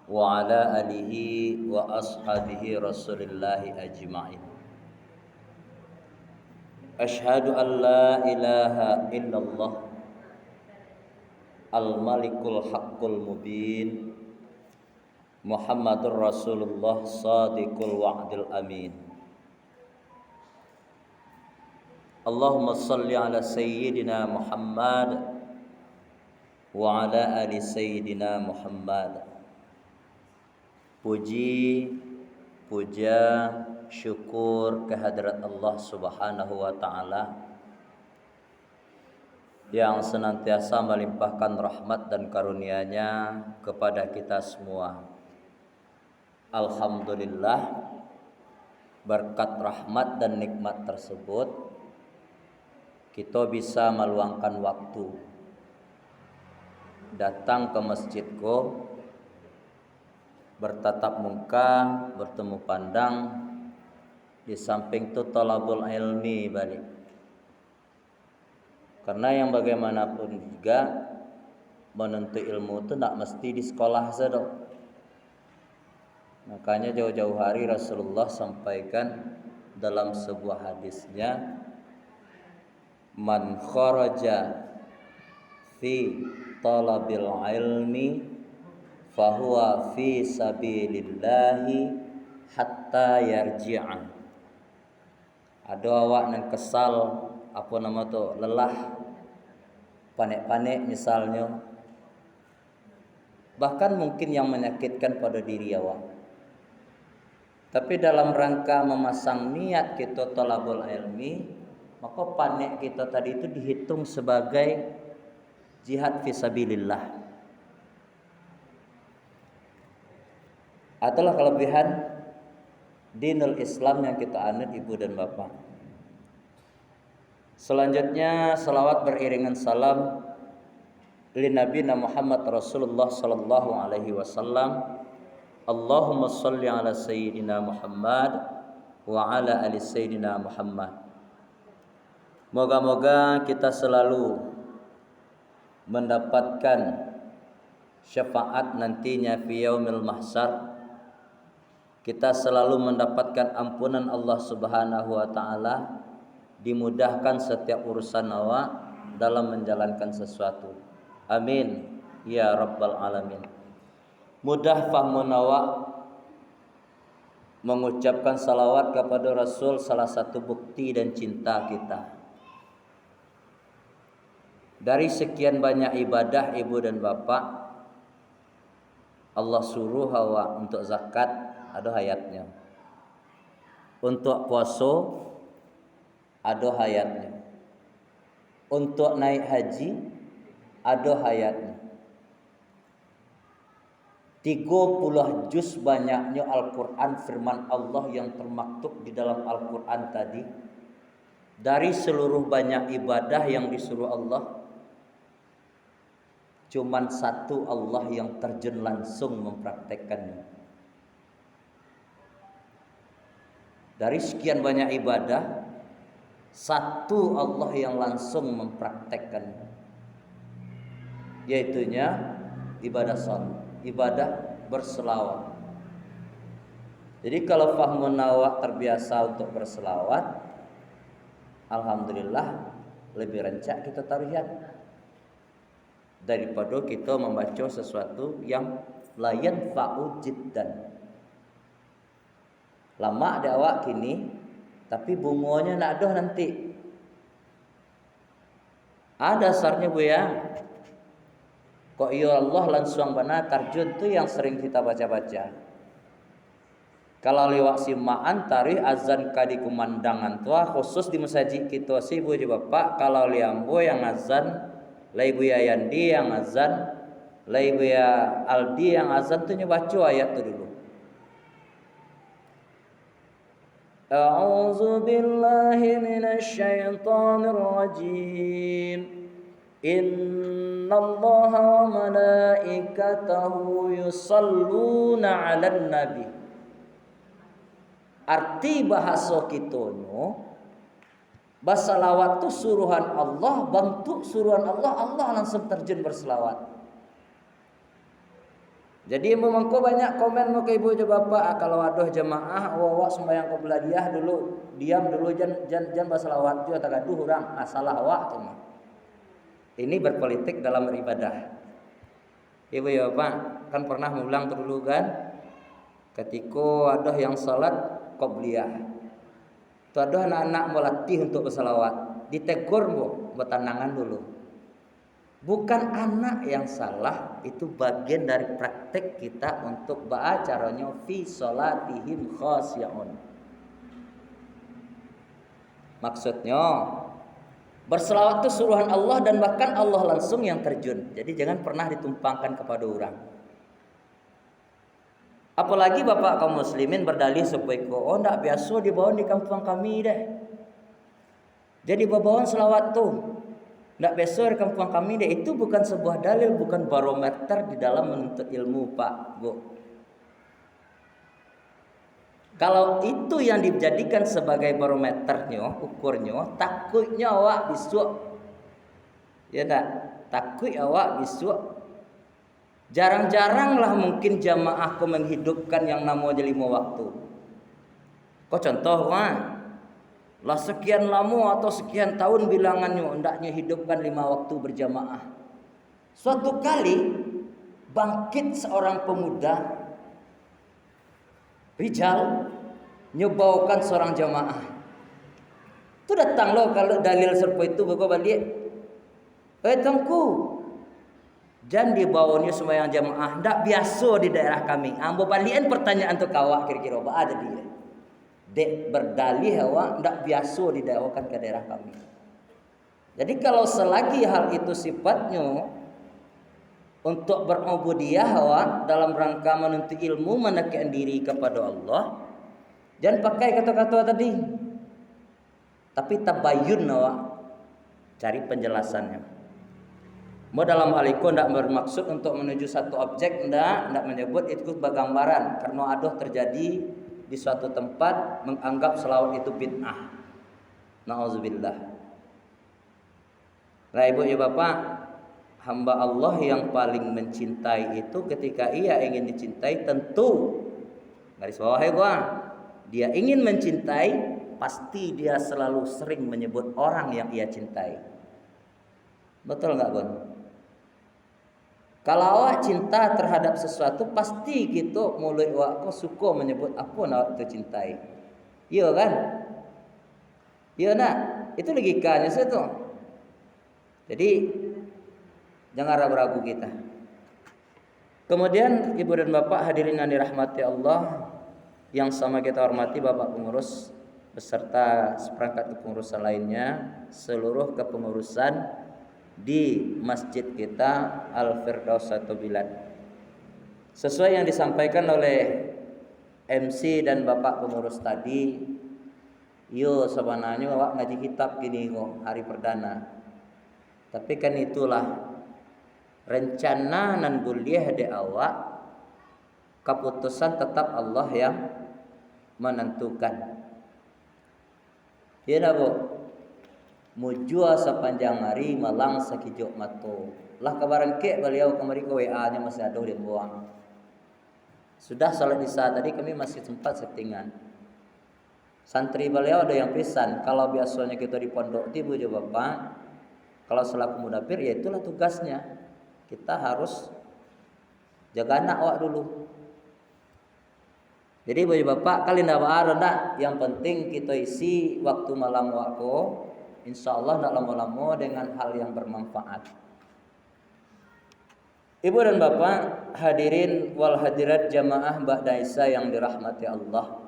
wa ala alihi wa ashabihi rasulillahi ajma'in. Ashhadu an la ilaha illallah al-malikul haqqul mubin Muhammadur Rasulullah sadiqul wa'dil amin. Allahumma salli ala sayyidina Muhammad wa ala ali sayyidina Muhammad. Puji, puja, syukur kehadirat Allah Subhanahu wa taala yang senantiasa melimpahkan rahmat dan karunia-Nya kepada kita semua. Alhamdulillah, berkat rahmat dan nikmat tersebut kita bisa meluangkan waktu datang ke masjidku, bertatap muka, bertemu pandang, di samping itu thalabul ilmi balik. Karena yang bagaimanapun juga menuntut ilmu itu tidak mesti di sekolah saja. Makanya jauh-jauh hari Rasulullah sampaikan dalam sebuah hadisnya, man kharaja fi talabil ilmi fahuwa fi sabilillahi hatta yarji'a. Ada awak yang kesal apa nama tu, lelah, panik-panik misalnya, bahkan mungkin yang menyakitkan pada diri awak. Tapi dalam rangka memasang niat kita talabul ilmi, maka panik kita tadi itu dihitung sebagai jihad fisabilillah. Itulah kelebihan dinul Islam yang kita anut ibu dan bapak. Selanjutnya salawat beriringan salam li Nabi Muhammad Rasulullah sallallahu alaihi wasallam. Allahumma salli ala sayyidina Muhammad wa ala ali sayyidina Muhammad. Moga-moga kita selalu mendapatkan syafaat nantinya fi yaumil mahsyar. Kita selalu mendapatkan ampunan Allah Subhanahu wa taala, dimudahkan setiap urusan awak dalam menjalankan sesuatu. Amin ya rabbal alamin. Mudah fahmun awak mengucapkan salawat kepada Rasul, salah satu bukti dan cinta kita. Dari sekian banyak ibadah ibu dan bapak, Allah suruh awak untuk zakat, ada hayatnya. Untuk puasa, ada hayatnya. Untuk naik haji, ada hayatnya. 30 juz banyaknya Al-Quran, firman Allah yang termaktub di dalam Al-Quran tadi. Dari seluruh banyak ibadah yang disuruh Allah, cuman satu Allah yang terjun langsung mempraktekkannya. Dari sekian banyak ibadah, satu Allah yang langsung mempraktekkannya, yaitunya ibadah salat, ibadah berselawat. Jadi kalau fahmun awak terbiasa untuk berselawat, alhamdulillah lebih rancak kita tarian daripada kita membaca sesuatu yang layan fa'u jiddan. Lama ada awak kini, tapi bunganya nak ada nanti. Ada dasarnya bu ya. Kok ya Allah langsung bana tarjun tu yang sering kita baca-baca. Kalau lewat simaan tarikh azan kadi kumandangan tua khusus di masjid kita sih bu bapak. Kalau liambo yang azan, lai bu ya Yandi yang azan, lai bu ya Aldi yang azan tu baca ayat tu dulu. A'udzu billahi minasy syaithanir rajim. Innallaha wa malaikatahu yusalluna 'alan nabi. Arti bahasa kitonyo, berselawat itu suruhan Allah, bentuk suruhan Allah, Allah langsung terjun berselawat. Jadi memangko banyak komen mau ke ibu je bapak kalau aduh jemaah awak sembahyang qobliyah dulu diam dulu jan baselawat juga tak gaduh urang salah awak tuh mah. Ini berpolitik dalam beribadah. Ibu ya bapak kan pernah ngulang dulu kan ketika ada yang salat qobliyah. Tu ada anak-anak melatih untuk berselawat, ditegur bertandangan dulu. Bukan anak yang salah, itu bagian dari praktek kita untuk baca caranya fi sholatihim khasyi'un. Maksudnya berselawat itu suruhan Allah dan bahkan Allah langsung yang terjun. Jadi jangan pernah ditumpangkan kepada orang. Apalagi bapak kaum muslimin berdalih supaya oh ndak biasa dibawa di kampung kami deh. Jadi bawaan selawat tuh ndak biasa di kampung kami deh, itu bukan sebuah dalil, bukan barometer di dalam menuntut ilmu Pak Bu. Kalau itu yang dijadikan sebagai barometernya, ukurnya, takutnya awak besok, ya ndak, takut awak besok. Jarang-jarang lah mungkin jamaah kau menghidupkan yang namanya 5 waktu. Kau contoh kan? Lah sekian lama atau sekian tahun bilangannya hendaknya hidupkan 5 waktu berjamaah. Suatu kali bangkit seorang pemuda rijal nyobakan seorang jamaah. Itu datang loh kalau dalil serupa itu bapak balik. Tengku jangan dibawanya sembahyang jamaah ndak biasa di daerah kami. Ambo balian pertanyaan tu kawak kira-kira apa ada dia. Dek berdalih awak ndak biasa didawakan ke daerah kami. Jadi kalau selagi hal itu sifatnya untuk berubudiyah awak dalam rangka menuntut ilmu mendekatkan diri kepada Allah, jangan pakai kata-kata tadi. Tapi tabayyun awak cari penjelasannya. Mau dalam hal itu tidak bermaksud untuk menuju satu objek, tidak menyebut itu bergambaran karena ada terjadi di suatu tempat menganggap selawat itu bid'ah. Nauzubillah. Nah ibu ya bapak, hamba Allah yang paling mencintai itu ketika ia ingin dicintai tentu garis bawah ya gua, dia ingin mencintai pasti dia selalu sering menyebut orang yang ia cintai. Betul nggak Gon? Kalau awak cinta terhadap sesuatu pasti gitu mulut awak kau suka menyebut apa awak itu cintai. Iya kan? Iya nak, itu logikanya situ. Jadi jangan ragu-ragu kita. Kemudian ibu dan bapak hadirin yang dirahmati Allah, yang sama kita hormati bapak pengurus beserta seperangkat kepengurusan lainnya, seluruh kepengurusan di masjid kita Al-Firdaus atau Bilad. Sesuai yang disampaikan oleh MC dan bapak pengurus tadi, yo sebenarnya awak ngaji kitab gini kok hari perdana. Tapi kan itulah rencana nan kuliah de awak, keputusan tetap Allah yang menentukan. Ya Bu. Mujua sepanjang hari malang sakijok mato. Lah kabaran ke beliau kemari ke WA-nya masih ada di buang. Sudah salat isya tadi kami masih sempat settingan. Santri beliau ada yang pisan, kalau biasanya kita di pondok tibu jo bapak, kalau selaku mudabir ya itulah tugasnya. Kita harus jaga anak awak dulu. Jadi baju bapak kali ndak ada, yang penting kita isi waktu malam waktu. Insya Allah tidak lama-lama dengan hal yang bermanfaat. Ibu dan bapak hadirin wal hadirat jamaah ba'da isya yang dirahmati Allah.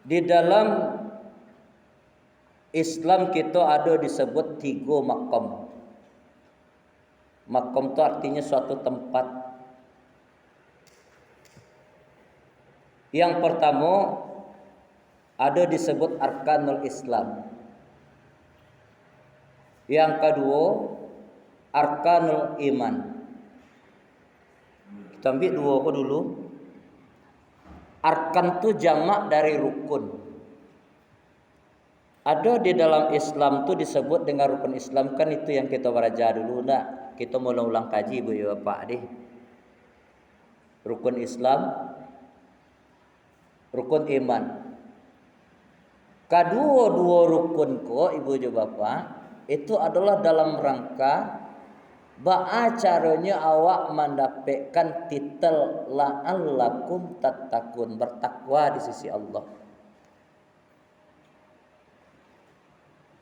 Di dalam Islam kita ada disebut 3 makom. Makom itu artinya suatu tempat. Yang pertama ada disebut arkanul Islam. Yang kedua arkanul iman. Kita ambil 2 dulu. Arkan itu jamak dari rukun. Ada di dalam Islam tuh disebut dengan rukun Islam, kan itu yang kita belajar dulu nak. Kita mau ulang kaji Bu ya Pak deh. Rukun Islam, rukun iman. Kedua-dua rukun ko Ibu dan Bapak itu adalah dalam rangka ba'a caranya awak mendapatkan titel la'allakum tattaqun, bertakwa di sisi Allah.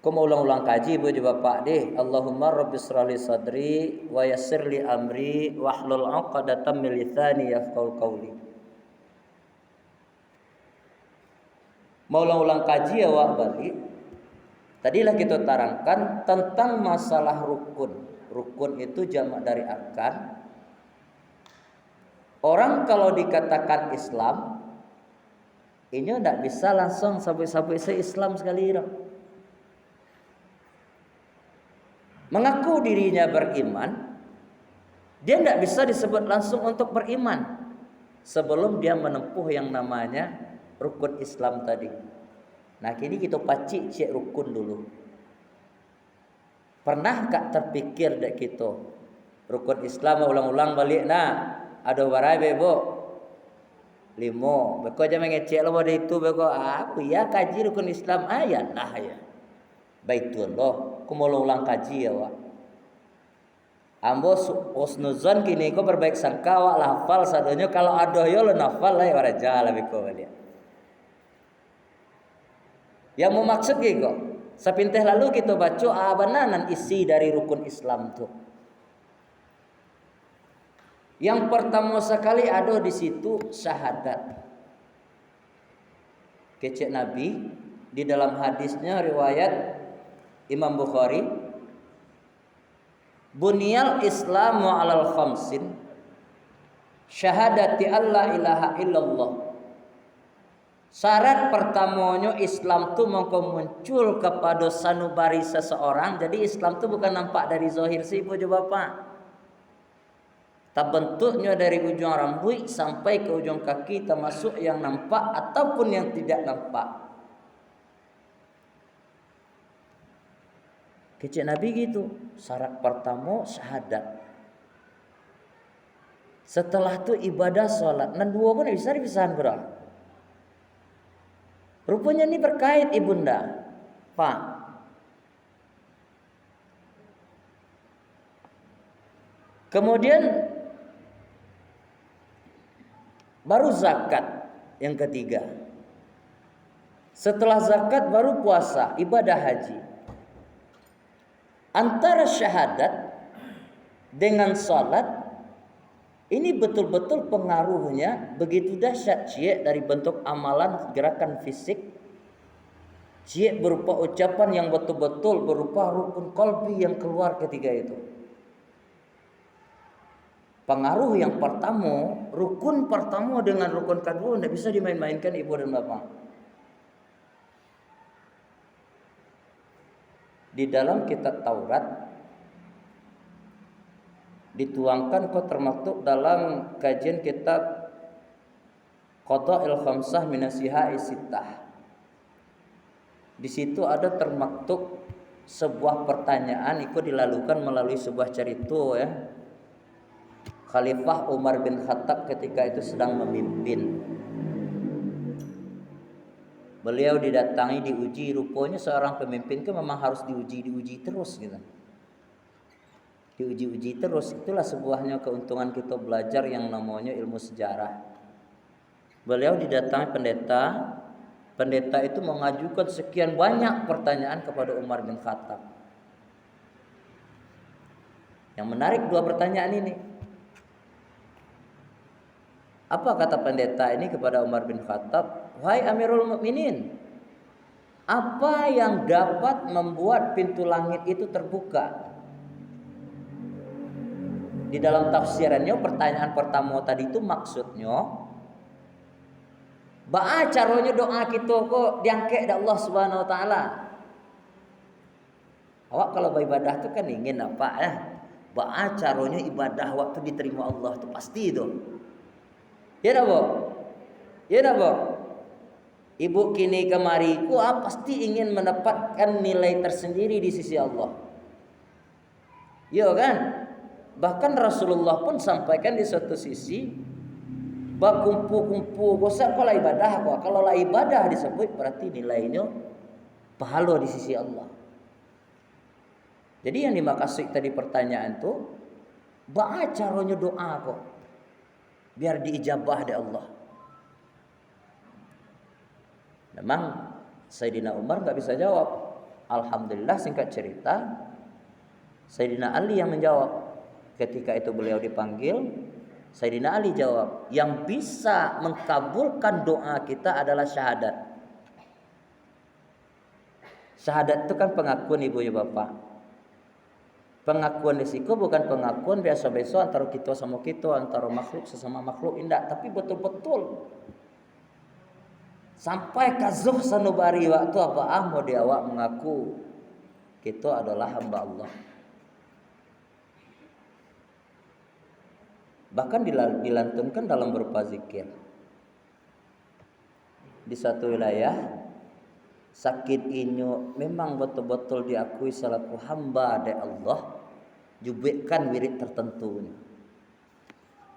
Kau mau ulang-ulang kaji Bu dan Bapak deh. Allahumma rabbi shrahli sadri wa yassirli amri wahlul 'uqdatam min lisani yafqahu qawli. Mau ulang-ulang kaji awak balik. Tadilah kita terangkan tentang masalah rukun. Rukun itu jamak dari arkan. Orang kalau dikatakan Islam, ini tidak bisa langsung sampai-sampai se-Islam sekali. Mengaku dirinya beriman, dia tidak bisa disebut langsung untuk beriman sebelum dia menempuh yang namanya rukun Islam tadi. Nah, kini kita pacik cek rukun dulu. Pernah tak terpikir dek kita rukun Islam ulang-ulang balik nah ada warai bebo 5 beko aja mengecek lo pada itu beko apa ya kaji rukun Islam ayat nah ya baitullah aku mau ulang kaji ya wak ambo husnuzon kini ko berbaik sangka wak lafal sadonya kalau ada yo lo nafal lah ya waraja lah beko balik yang mau maksud gitu sepinteh lalu kita baca abananan isi dari rukun Islam tuh. Yang pertama sekali ada di situ syahadat. Kecek Nabi di dalam hadisnya riwayat Imam Bukhari, Bunyal Islamu alal khamsin, syahadati alla ilaha illallah. Syarat pertamanya Islam itu muncul kepada sanubari seseorang. Jadi Islam itu bukan nampak dari zahir si ibu bapak. Tak bentuknya dari ujung rambut sampai ke ujung kaki termasuk yang nampak ataupun yang tidak nampak. Kecik Nabi gitu. Syarat pertama syahadat. Setelah itu ibadah sholat. Nah dua pun bisa dipisahan berapa? Rupanya ini berkait ibunda, Pak. Kemudian baru zakat yang ketiga. Setelah zakat baru puasa, ibadah haji. Antara syahadat dengan salat ini betul-betul pengaruhnya begitu dahsyat cie dari bentuk amalan gerakan fisik cie berupa ucapan yang betul-betul berupa rukun qalbi yang keluar ketika itu. Pengaruh yang pertama, rukun pertama dengan rukun kedua tidak bisa dimain-mainkan ibu dan bapak. Di dalam kitab Taurat dituangkan kok termaktub dalam kajian kitab Qada'il Khamsah Minasihai Sittah. Di situ ada termaktub sebuah pertanyaan itu dilakukan melalui sebuah cerita ya. Khalifah Umar bin Khattab ketika itu sedang memimpin. Beliau didatangi diuji, rupanya seorang pemimpin itu memang harus diuji terus gitu. Diuji terus, itulah sebuahnya keuntungan kita belajar yang namanya ilmu sejarah. Beliau didatangi pendeta itu mengajukan sekian banyak pertanyaan kepada Umar bin Khattab. Yang menarik dua pertanyaan ini. Apa kata pendeta ini kepada Umar bin Khattab? Wahai Amirul Mukminin, apa yang dapat membuat pintu langit itu terbuka? Di dalam tafsirannya pertanyaan pertama tadi itu maksudnya ba'a caranya doa kita kok diangkat dari Allah Subhanahu wa taala. Awak kalau beribadah itu kan ingin apa ya? Ba'a caranya ibadah waktu diterima Allah itu pasti itu. Ya dah, Bu. Ya dah, Bu. Ibu kini kemari pasti ingin mendapatkan nilai tersendiri di sisi Allah. Iya kan? Bahkan Rasulullah pun sampaikan di suatu sisi, kumpu-kumpu kosak kalau ibadah kok. Kalau lah ibadah disebut berarti nilainya pahala di sisi Allah. Jadi yang dimaksud tadi pertanyaan tuh, bagaimana caranya doa kok biar diijabah oleh Allah. Memang Sayyidina Umar nggak bisa jawab. Alhamdulillah singkat cerita, Sayyidina Ali yang menjawab. Ketika itu beliau dipanggil, Sayyidina Ali jawab, yang bisa mengkabulkan doa kita adalah syahadat. Syahadat itu kan pengakuan ibu ya bapak. Pengakuan risiko bukan pengakuan biasa-biasa antara kita sama kita, antara makhluk sesama makhluk, tidak. Tapi betul-betul sampai kazuh sanubari waktu apa mau diawak mengaku kita adalah hamba Allah. Bahkan dilantunkan dalam berupa zikir. Di satu wilayah sakit inyo memang betul-betul diakui selaku hamba dari Allah, jubekkan wirid tertentu.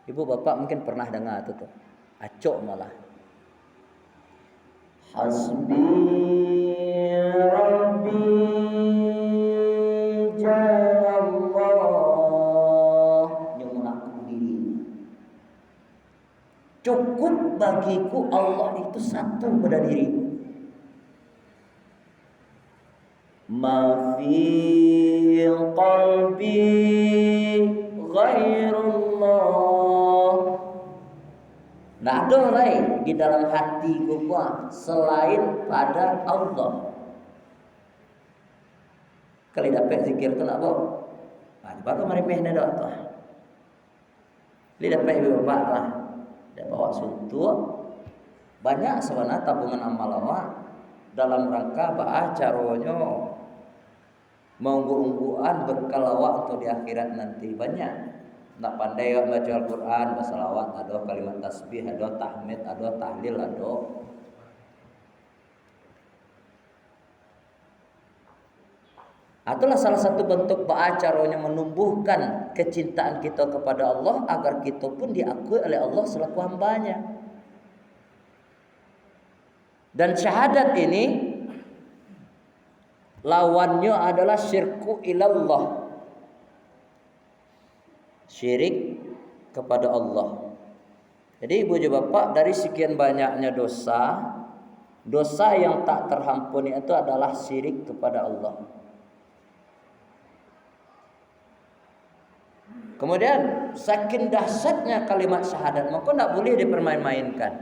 Ibu bapak mungkin pernah dengar itu tuh. Acok malah. Hasbi Rabbi Jalallah. Nyumun diri. Cukup bagiku Allah itu satu pada diriku. Ma fi qalbi ghairullah. Nah ada lain di dalam hatiku selain pada Allah. Kali dapat zikir tu nak bawa. Baru mari mehna dah tu. Li dapat ibu bapak tu. Dia bawa suntuk. Banyak sebenarnya tabungan amal awak dalam rangka caranya mengunggu-ungguan bekal awak untuk di akhirat nanti. Banyak. Tak pandai baca Al-Quran, bersalawat, ada kalimat tasbih, ada tahmid, ada tahlil, ada. Itulah salah satu bentuk caranya menumbuhkan kecintaan kita kepada Allah agar kita pun diakui oleh Allah selaku hambanya. Dan syahadat ini lawannya adalah syirku ilallah. Syirik kepada Allah. Jadi ibu dan bapak, dari sekian banyaknya dosa, dosa yang tak terhampuni itu adalah syirik kepada Allah. Kemudian saking dahsyatnya kalimat syahadat, maka tidak boleh dipermain-mainkan.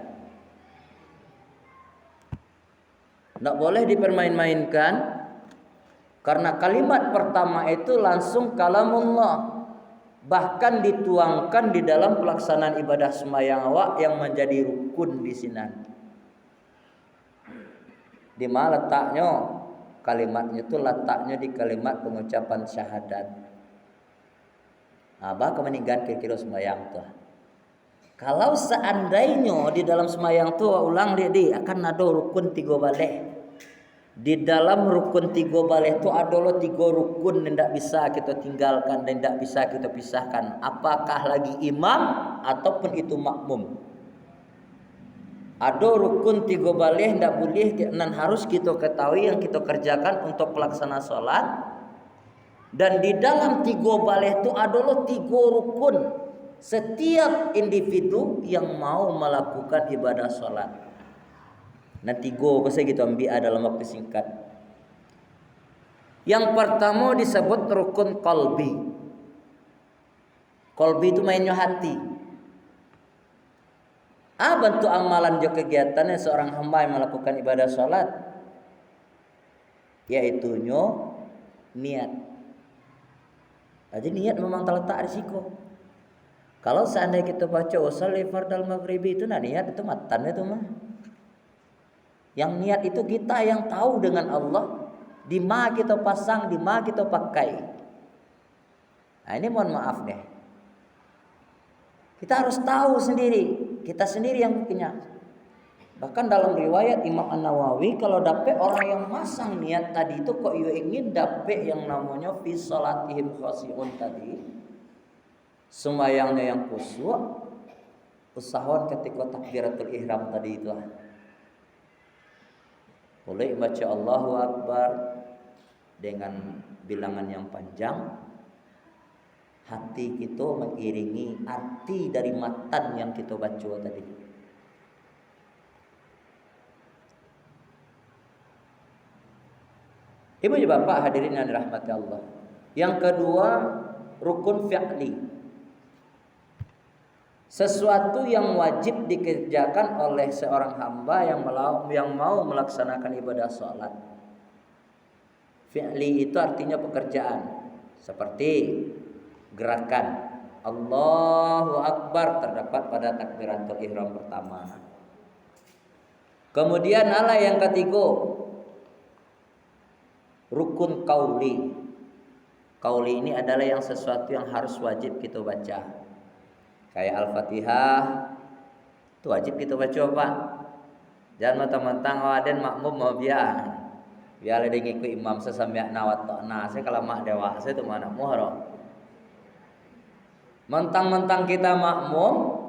Tidak boleh dipermain-mainkan, karena kalimat pertama itu langsung kalamullah. Bahkan dituangkan di dalam pelaksanaan ibadah sembahyang awak yang menjadi rukun di sini. Di mana letaknya kalimatnya itu letaknya di kalimat pengucapan syahadat. Abah kemeninggan kira-kira sembahyang tu. Kalau seandainya di dalam sembahyang tu ulang dia akan ada rukun 3 balik. Di dalam rukun 3 balik itu adalah 3 rukun yang tidak bisa kita tinggalkan dan tidak bisa kita pisahkan. Apakah lagi imam ataupun itu makmum. Ada rukun 3 balik tidak boleh dan harus kita ketahui yang kita kerjakan untuk pelaksana solat. Dan di dalam 3 balik itu adalah 3 rukun setiap individu yang mau melakukan ibadah solat. Nanti pasal kita ambil dalam waktu singkat. Yang pertama disebut rukun qalbi. Qalbi itu mainnya hati. Bentuk amalan jo kegiatannya seorang hamba yang melakukan ibadah salat, yaitu niat. Jadi niat memang terletak risiko. Kalau seandainya kita baca usolli fardal maghribi itu niat itu matan itu mah. Yang niat itu kita yang tahu dengan Allah di mana kita pasang, di mana kita pakai. Nah ini mohon maaf deh. Kita harus tahu sendiri, kita sendiri yang punya. Bahkan dalam riwayat Imam An-Nawawi, kalau dapat orang yang masang niat tadi itu kok ia ingin dapat yang namanya fi salatihim khasiun tadi, sembayangnya yang khusyuk, usahawan ketika takbiratul ihram tadi itu boleh baca Allahu Akbar dengan bilangan yang panjang, hati kita mengiringi arti dari matan yang kita baca tadi. Ibu dan bapak hadirin yang dirahmati Allah. Yang kedua, rukun fi'li. Sesuatu yang wajib dikerjakan oleh seorang hamba yang mau melaksanakan ibadah salat. Fi'li itu artinya pekerjaan. Seperti gerakan Allahu Akbar terdapat pada takbiratul ihram pertama. Kemudian yang ketiga, rukun qauli. Qauli ini adalah yang sesuatu yang harus wajib kita baca. Kayak Al-Fatihah itu wajib kita baca, Pak. Jangan mentang-mentang aden makmum mau biar ada ngikut imam sesamia nawat ta'na. Saya kalau mak dewa saya itu mana muhram. Mentang-mentang kita makmum,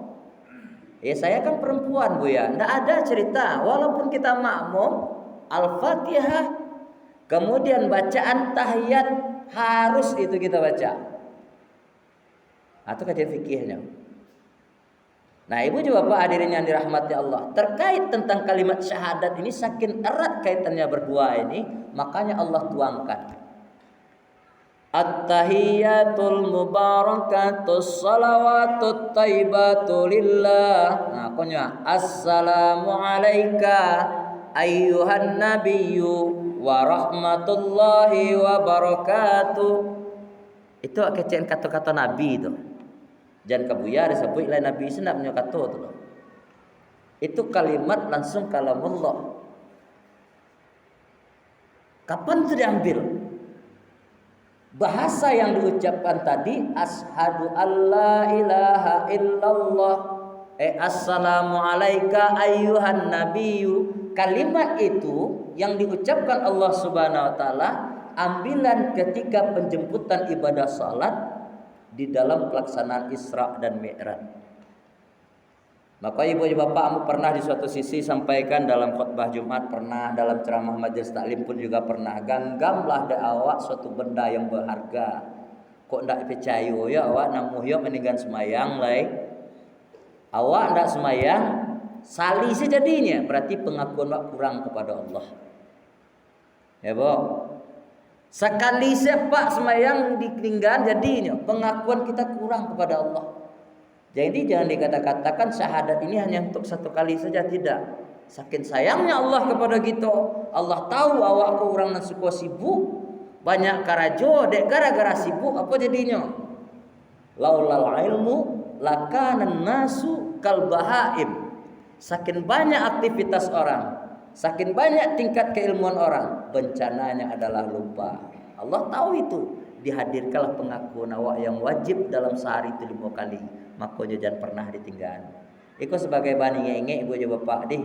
saya kan perempuan Bu ya. Enggak ada cerita walaupun kita makmum Al-Fatihah kemudian bacaan tahiyat harus itu kita baca. Atau kajian fikihnya. Nah, ibu juga Bapak hadirin yang dirahmati Allah, terkait tentang kalimat syahadat ini saking erat kaitannya berdua ini, makanya Allah tuangkan. At-tahiyatul mubarakatus salawatut taibatu lillah. Nah, pokoknya assalamu alayka ayyuhan nabiyyu wa rahmatullahi wa barakatuh. Itu kecen kata-kata Nabi itu. Jangan kebuya disebut lain Nabi itu nak punya kata itu loh. Itu kalimat langsung kalamullah. Kapan itu diambil? Bahasa yang diucapkan tadi asyhadu alla ilaha illallah assalamu alayka ayyuhan nabiyyu. Kalimat itu yang diucapkan Allah Subhanahu wa taala ambilan ketika penjemputan ibadah salat di dalam pelaksanaan Isra dan Mi'raj. Maka ibu bapak pernah di suatu sisi sampaikan dalam khutbah Jumat, pernah dalam ceramah majelis taklim pun juga pernah, ganggamlah da awak suatu benda yang berharga. Kok ndak percaya ya awak namuh yo meninggal semayang lai. Awak ndak semayang sali sejadinya, berarti pengakuan awak kurang kepada Allah. Ya, Bu. Sekali sepak semayang ditinggal jadinya pengakuan kita kurang kepada Allah. Jadi jangan dikatakan syahadat ini hanya untuk satu kali saja, tidak. Saking sayangnya Allah kepada kita, Allah tahu awak kurang dan suka sibuk, banyak karajo dek gara-gara sibuk apa jadinya? Laulal ilmu lakanan nasu kal bahaim. Saking banyak aktivitas orang, saking banyak tingkat keilmuan orang, bencananya adalah lupa. Allah tahu itu. Dihadirkanlah pengakuan awak yang wajib dalam sehari itu 5 kali. Makanya jangan pernah ditinggal. Iko sebagai bani ngenge ibu bapak deh.